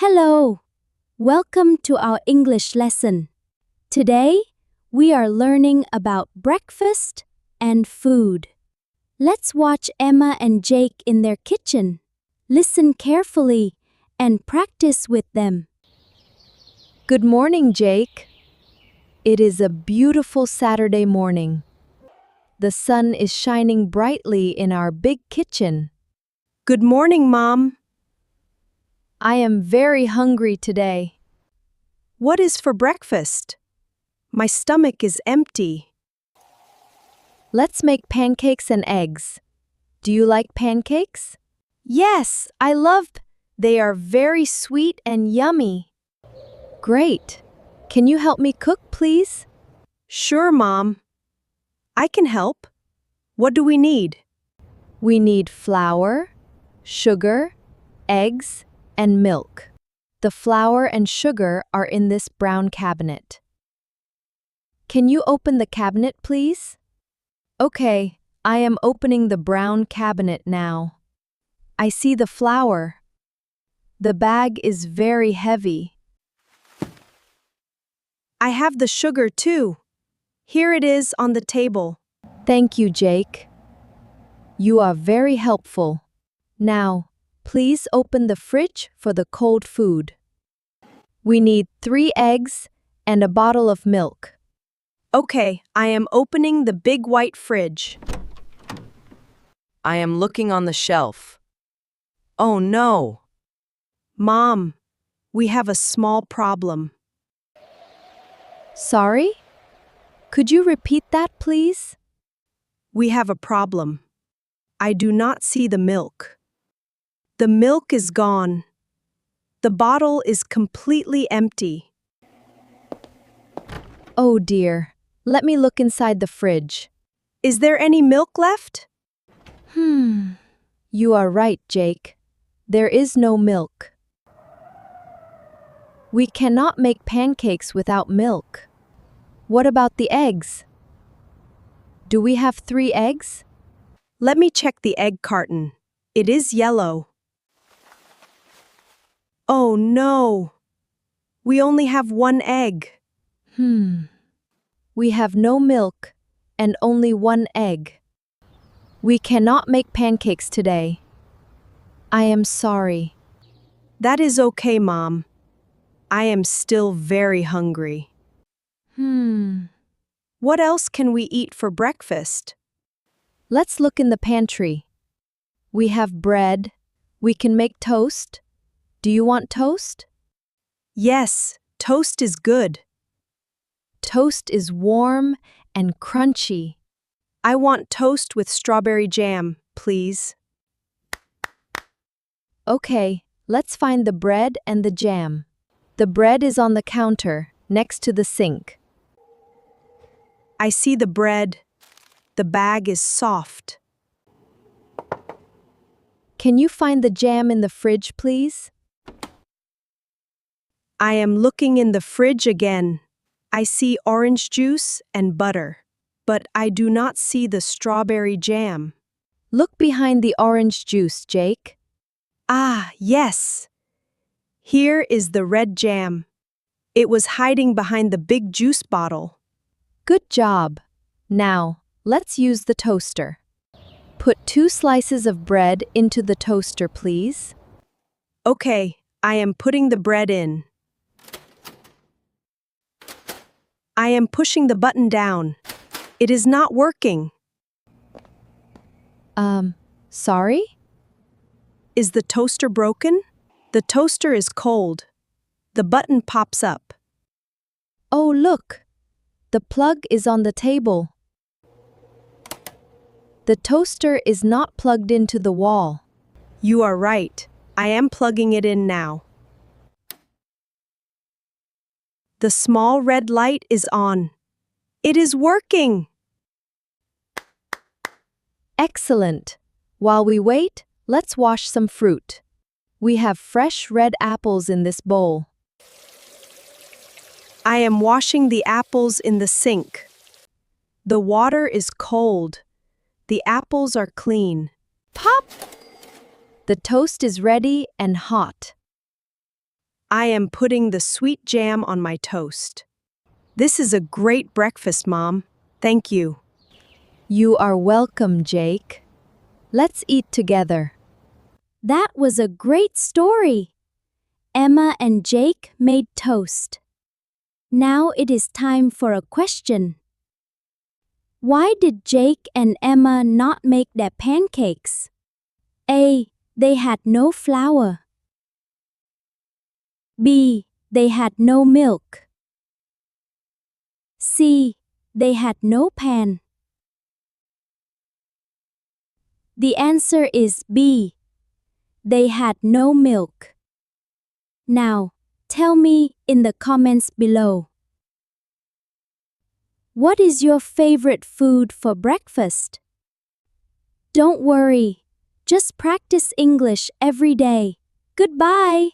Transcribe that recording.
Hello! Welcome to our English lesson. Today, we are learning about breakfast and food. Let's watch Emma and Jake in their kitchen. Listen carefully and practice with them. Good morning, Jake. It is a beautiful Saturday morning. The sun is shining brightly in our big kitchen. Good morning, Mom. I am very hungry today. What is for breakfast? My stomach is empty. Let's make pancakes and eggs. Do you like pancakes? Yes, I love. They are very sweet and yummy. Great. Can you help me cook, please? Sure, Mom. I can help. What do we need? We need flour, sugar, eggs, and milk. The flour and sugar are in this brown cabinet. Can you open the cabinet, please? Okay, I am opening the brown cabinet now. I see the flour. The bag is very heavy. I have the sugar too. Here it is on the table. Thank you, Jake. You are very helpful. Now, please open the fridge for the cold food. We need 3 eggs and a bottle of milk. Okay, I am opening the big white fridge. I am looking on the shelf. Oh no! Mom, we have a small problem. Sorry? Could you repeat that, please? We have a problem. I do not see the milk. The milk is gone. The bottle is completely empty. Oh dear. Let me look inside the fridge. Is there any milk left? You are right, Jake. There is no milk. We cannot make pancakes without milk. What about the eggs? Do we have 3 eggs? Let me check the egg carton. It is yellow. Oh no! We only have 1 egg. We have no milk and only 1 egg. We cannot make pancakes today. I am sorry. That is okay, Mom. I am still very hungry. What else can we eat for breakfast? Let's look in the pantry. We have bread. We can make toast. Do you want toast? Yes, toast is good. Toast is warm and crunchy. I want toast with strawberry jam, please. Okay, let's find the bread and the jam. The bread is on the counter, next to the sink. I see the bread. The bag is soft. Can you find the jam in the fridge, please? I am looking in the fridge again. I see orange juice and butter, but I do not see the strawberry jam. Look behind the orange juice, Jake. Ah, yes. Here is the red jam. It was hiding behind the big juice bottle. Good job. Now, let's use the toaster. Put 2 slices of bread into the toaster, please. Okay, I am putting the bread in. I am pushing the button down. It is not working. Sorry? Is the toaster broken? The toaster is cold. The button pops up. Oh, look. The plug is on the table. The toaster is not plugged into the wall. You are right. I am plugging it in now. The small red light is on. It is working! Excellent. While we wait, let's wash some fruit. We have fresh red apples in this bowl. I am washing the apples in the sink. The water is cold. The apples are clean. Pop! The toast is ready and hot. I am putting the sweet jam on my toast. This is a great breakfast, Mom. Thank you. You are welcome, Jake. Let's eat together. That was a great story. Emma and Jake made toast. Now it is time for a question. Why did Jake and Emma not make their pancakes? A. They had no flour. B. They had no milk. C. They had no pan. The answer is B. They had no milk. Now, tell me in the comments below. What is your favorite food for breakfast? Don't worry, just practice English every day. Goodbye!